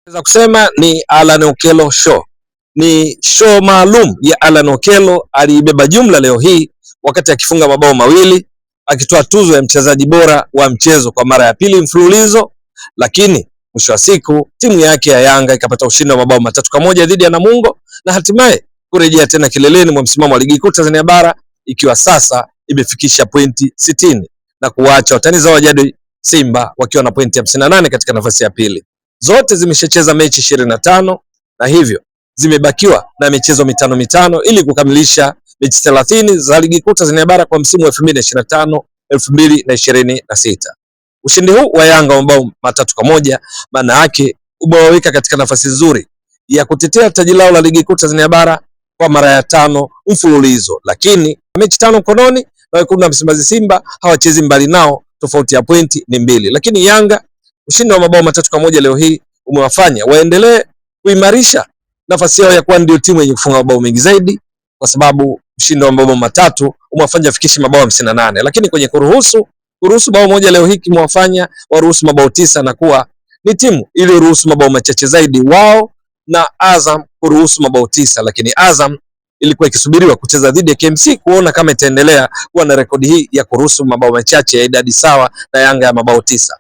Naweza kusema ni Alan Okello Show. Ni show maalum ya Alan Okello, aliibeba jumla leo hii wakati akifunga mabao mawili, akitoa tuzo ya mchezaji bora wa mchezo kwa mara ya pili mfululizo, lakini mwisho wa siku timu yake ya Yanga ikapata ushindi wa mabao 3-1 dhidi ya Namungo na hatimaye kurejea tena kileleni mwa msimamo wa ligi kuu Tanzania bara, ikiwa sasa imefikisha pointi 60 na kuacha watani zao wa jadi Simba wakiwa na pointi 58 katika nafasi ya pili. Zote zimeshacheza mechi 25 na hivyo zimebakiwa na michezo mitano ili kukamilisha mechi 30 za ligi kuu Tanzania bara kwa msimu wa 2025-2026. Ushindi huu wa Yanga wa mabao 3-1 maana yake umewaweka katika nafasi nzuri ya kutetea taji lao la ligi kuu Tanzania bara kwa mara ya 5 mfululizo, lakini mechi 5 mkononi na wekundu wa Msimbazi Simba hawachezi mbali nao, tofauti ya pointi ni 2. Lakini Yanga ushindi wa mabao 3-1 leo hii umewafanya waendelee kuimarisha nafasi yao ya kuwa ndio timu yenye kufunga mabao mengi zaidi, kwa sababu ushindi wa mabao 3 umewafanya wafikishe mabao 58, lakini kwenye kuruhusu bao moja leo hii kimewafanya waruhusu mabao 9 na kuwa ni timu iliyoruhusu mabao machache zaidi wao na Azam kuruhusu mabao 9, lakini Azam ilikuwa ikisubiriwa kucheza dhidi ya KMC kuona kama itaendelea kuwa na rekodi hii ya kuruhusu mabao machache ya idadi sawa na Yanga ya mabao 9.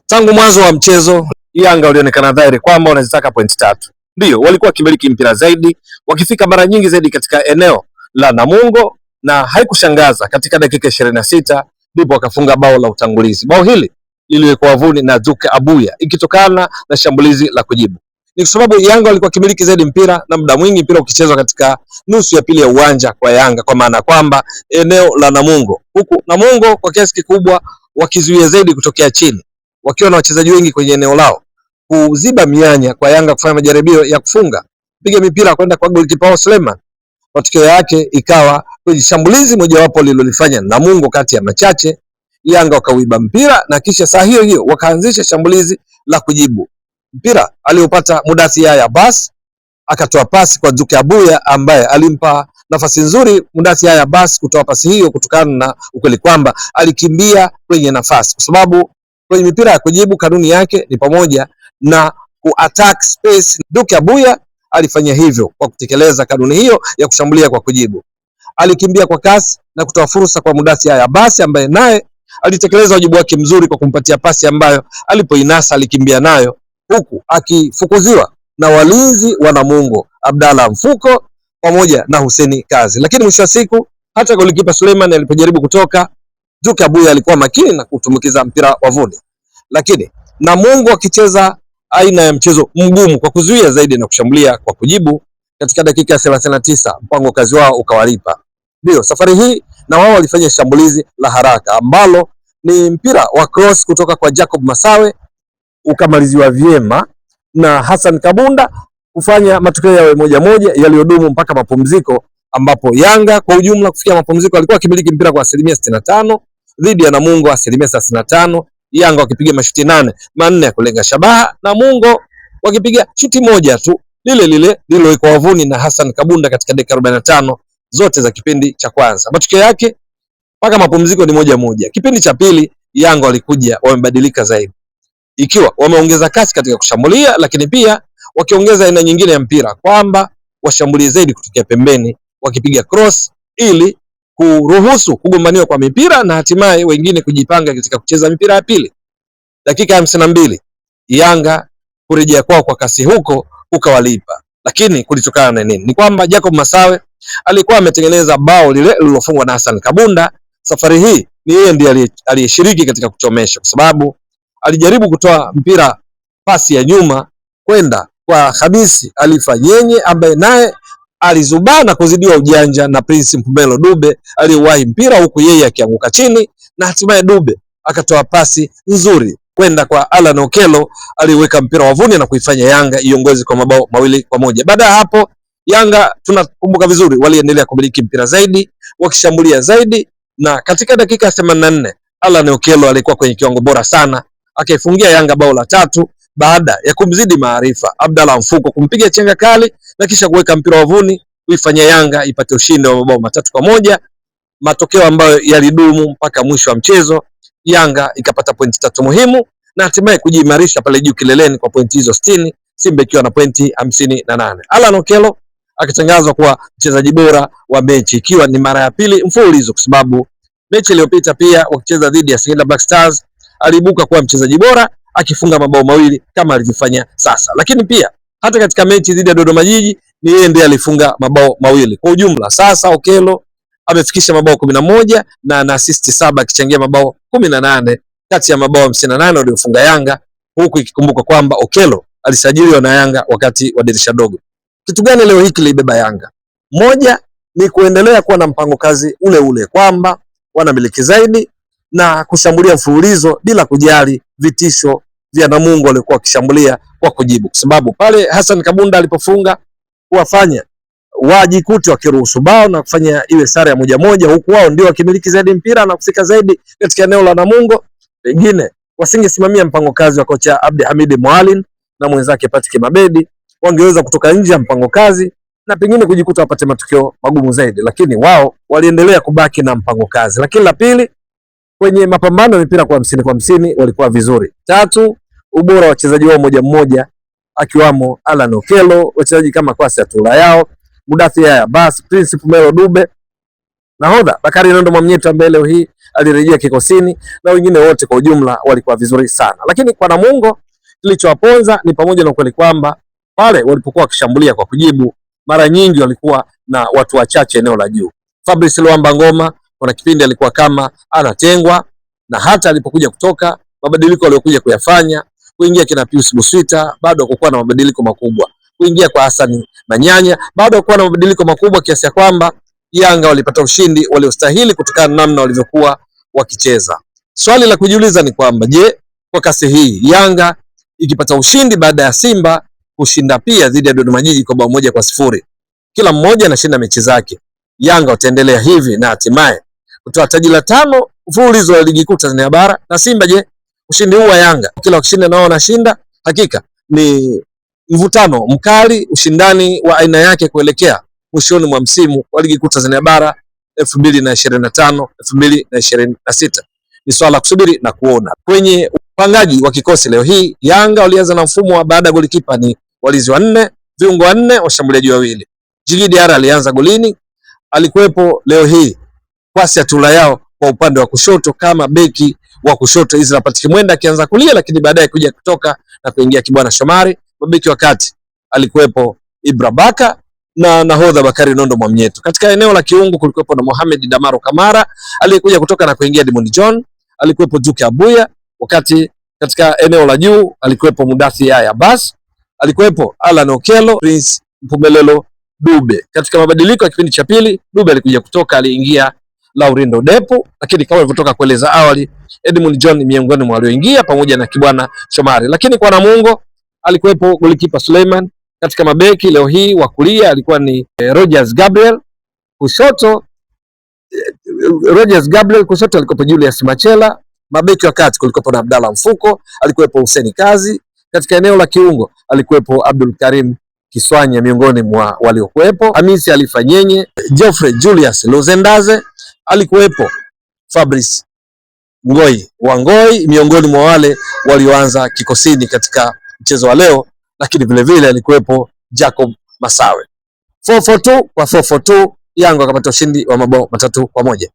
Tangu mwanzo wa mchezo Yanga walionekana dhahiri kwamba wanazitaka pointi 3. Ndio walikuwa wakimiliki mpira zaidi, wakifika mara nyingi zaidi katika eneo la Namungo, na haikushangaza katika dakika 26 ndipo wakafunga bao la utangulizi. Bao hili liliwekwa wavuni na Duke Abuya ikitokana na shambulizi la kujibu. Ni kwa sababu Yanga walikuwa wakimiliki zaidi mpira na muda mwingi mpira ukichezwa katika nusu ya pili ya uwanja kwa Yanga, kwa maana kwamba eneo la Namungo, huku Namungo kwa kiasi kikubwa wakizuia zaidi kutokea chini, wakiwa na wachezaji wengi kwenye eneo lao kuziba mianya kwa Yanga kufanya majaribio ya kufunga, piga mipira kwenda kwa goalkeeper Suleiman. Matokeo yake ikawa kwenye shambulizi mojawapo lilolifanya Namungo kati ya machache, Yanga wakauiba mpira na kisha saa hiyo hiyo wakaanzisha shambulizi la kujibu. Mpira aliopata Mudathir Yahya Abbas akatoa pasi kwa Duke Abuya ambaye alimpa nafasi nzuri Mudathir Yahya Abbas kutoa pasi hiyo, kutokana na ukweli kwamba alikimbia kwenye nafasi, kwa sababu kwenye mipira ya kujibu kanuni yake ni pamoja na ku-attack space. Duke Abuya alifanya hivyo kwa kutekeleza kanuni hiyo ya kushambulia kwa kujibu. Alikimbia kwa kasi na kutoa fursa kwa Mudathir Yahya Abbas ambaye naye alitekeleza wajibu wake mzuri kwa kumpatia pasi ambayo alipoinasa alikimbia nayo, huku akifukuziwa na walinzi wa Namungo Abdalla Mfuko pamoja na Hussein Kazi. Lakini mwisho wa siku hata golikipa Suleiman alipojaribu kutoka, Duke Abuya alikuwa makini na kutumikiza mpira wavuni. Lakini Namungo akicheza aina ya mchezo mgumu kwa kuzuia zaidi na kushambulia kwa kujibu, katika dakika ya 39 mpango kazi wao ukawalipa. Ndio safari hii na wao walifanya shambulizi la haraka ambalo ni mpira wa cross kutoka kwa Jacob Masawe, ukamaliziwa vyema na Hassan Kabunda kufanya matokeo yawe 1-1 yaliyodumu mpaka mapumziko, ambapo Yanga kwa ujumla kufikia mapumziko alikuwa akimiliki mpira kwa 65 dhidi ya Namungo 35. Yanga wakipiga mashuti 4 ya kulenga shabaha, Namungo wakipiga shuti moja tu lile lililowekwa wavuni na Hassan Kabunda katika dakika 45 zote za kipindi cha kwanza. Matokeo yake mpaka mapumziko ni 1-1. Kipindi cha pili Yanga walikuja wamebadilika zaidi, ikiwa wameongeza kasi katika kushambulia, lakini pia wakiongeza aina nyingine ya mpira kwamba washambulie zaidi kutokea pembeni, wakipiga cross ili kuruhusu kugombaniwa kwa mipira na hatimaye wengine kujipanga katika kucheza mipira ya pili. Dakika ya 52 Yanga kurejea kwao kwa kasi huko ukawalipa, lakini kulitokana na nini? Ni kwamba Jacob Masawe alikuwa ametengeneza bao lile lililofungwa na Hassan Kabunda. Safari hii ni yeye ndiye aliyeshiriki katika kuchomesha, kwa sababu alijaribu kutoa mpira pasi ya nyuma kwenda kwa Khamisi Alifa Nyenye ambaye naye alizubana kuzidiwa ujanja na Prince Mpumelo Dube aliyewahi mpira, huku yeye akianguka chini na hatimaye Dube akatoa pasi nzuri kwenda kwa Alan Okello aliweka mpira wavuni na kuifanya Yanga iongoze kwa mabao 2-1. Baada ya hapo Yanga tunakumbuka vizuri waliendelea kumiliki mpira zaidi, wakishambulia zaidi, na katika dakika 84 Alan Okello alikuwa kwenye kiwango bora sana, akaifungia Yanga bao la 3 baada ya kumzidi maarifa Abdalla Mfuko kumpiga chenga kali na kisha kuweka mpira wavuni kuifanya Yanga ipate ushindi wa mabao 3-1, matokeo ambayo yalidumu mpaka mwisho wa mchezo. Yanga ikapata pointi 3 muhimu na hatimaye kujiimarisha pale juu kileleni kwa pointi hizo 60 Simba ikiwa na pointi 58. Alan Okello akitangazwa kuwa mchezaji bora wa mechi ikiwa ni mara ya pili mfululizo, kwa sababu mechi iliyopita pia wakicheza dhidi ya Singida Black Stars aliibuka kuwa mchezaji bora akifunga mabao mawili kama alivyofanya sasa. Lakini pia hata katika mechi dhidi ya Dodoma Jiji ni yeye ndiye alifunga mabao mawili. Kwa ujumla sasa Okello amefikisha mabao 11 na ana assist 7 akichangia mabao 18 kati ya mabao 58 waliofunga Yanga, huku ikikumbuka kwamba Okello alisajiliwa na Yanga wakati wa dirisha dogo. Kitu gani leo hiki kilibeba Yanga? Moja ni kuendelea kuwa na mpango kazi ule ule kwamba wanamiliki zaidi na kushambulia mfululizo bila kujali vitisho vya Namungo walikuwa wakishambulia kwa kujibu, kwa sababu pale Hassan Kabunda alipofunga kuwafanya wajikute wakiruhusu bao na kufanya iwe sare ya 1-1, huku wao ndio wakimiliki zaidi mpira na kufika zaidi katika eneo la Namungo. Pengine wasingesimamia mpango kazi wa kocha Abdi Hamid Mwalin na mwenzake Patrick Mabedi, wangeweza kutoka nje ya mpango kazi na pengine kujikuta wapate matokeo magumu zaidi, lakini wao waliendelea kubaki na mpango kazi. Lakini la pili, kwenye mapambano ya mipira kwa 50-50 walikuwa vizuri. Tatu, ubora wa wachezaji wao mmoja akiwamo Alan Okello, wachezaji kama Kwasi Atula yao, Mudathir Yahya Bas, Principe Melo Dube, nahodha Bakari Nondo Mwamnyeto ambaye leo hii alirejea kikosini, na wengine wote kwa ujumla walikuwa vizuri sana. Lakini kwa Namungo kilichowaponza ni pamoja na ukweli kwamba pale walipokuwa wakishambulia kwa kujibu, mara nyingi walikuwa na watu wachache eneo la juu. Fabrice Luamba Ngoma kuna kipindi alikuwa kama anatengwa, na hata alipokuja kutoka, mabadiliko aliyokuja kuyafanya, kuingia kina Pius Buswita, bado hakukuwa na mabadiliko makubwa. Kuingia kwa Hassan Manyanya, bado hakukuwa na mabadiliko makubwa, kiasi ya kwamba Yanga walipata ushindi waliostahili kutokana na namna walivyokuwa wakicheza. Swali la kujiuliza ni kwamba je, kwa kasi hii Yanga ikipata ushindi baada ya Simba kushinda pia dhidi ya Dodoma Jiji kwa bao 1-0, kila mmoja anashinda mechi zake, Yanga wataendelea hivi na hatimaye kutoa taji la 5 mfululizo wa ligi kuu Tanzania bara? Na Simba je, ushindi huu wa Yanga kila wakishinda nao wanashinda? Hakika ni mvutano mkali, ushindani wa aina yake kuelekea mwishoni mwa msimu wa ligi kuu Tanzania bara 2025 2026. Ni swala la kusubiri na kuona. Kwenye upangaji wa kikosi leo hii, Yanga walianza na mfumo wa baada golikipa ni walinzi 4, viungo 4, washambuliaji 2. Djigui Diarra alianza golini, alikuwepo leo hii Kwasi Atula yao kwa upande wa kushoto kama beki wa kushoto, Israel Patrick Mwenda akianza kulia, lakini baadaye kuja kutoka na kuingia Kibwana Shomari. Mabeki wa kati alikuwepo Ibra Baka na nahodha Bakari Nondo Mwamnyeto. Katika eneo la kiungo kulikuwepo na Mohamed Damaro Kamara aliyekuja kutoka na kuingia Edmund John, alikuwepo Duke Abuya, wakati katika eneo la juu alikuwepo Mudathir Yahya Bas, alikuwepo Alan Okello, Prince Mpumelelo Dube. Katika mabadiliko ya kipindi cha pili, Dube alikuja kutoka, aliingia Laurindo Depo, lakini kama nilivyotoka kueleza awali, Edmund John miongoni mwa walioingia pamoja na Kibwana Shomari. Lakini kwa Namungo alikuwepo golikipa Suleiman. Katika mabeki leo hii wa kulia alikuwa ni Rogers Gabriel, kushoto alikuwepo Julius Machela. Mabeki wa kati kulikuwepo na Abdalla Mfuko, alikuwepo Hussein Kazi. Katika eneo la kiungo alikuwepo Abdul Karim Kiswanya miongoni mwa waliokuwepo, Hamisi Alifanyenye, Geoffrey Julius Lozendaze, alikuwepo Fabrice Ngoi miongoni mwa wale walioanza kikosini katika mchezo wa leo, lakini vile vile alikuwepo Jacob Masawe. 4-4-2 kwa 4-4-2, Yanga wakapata ushindi wa mabao 3-1.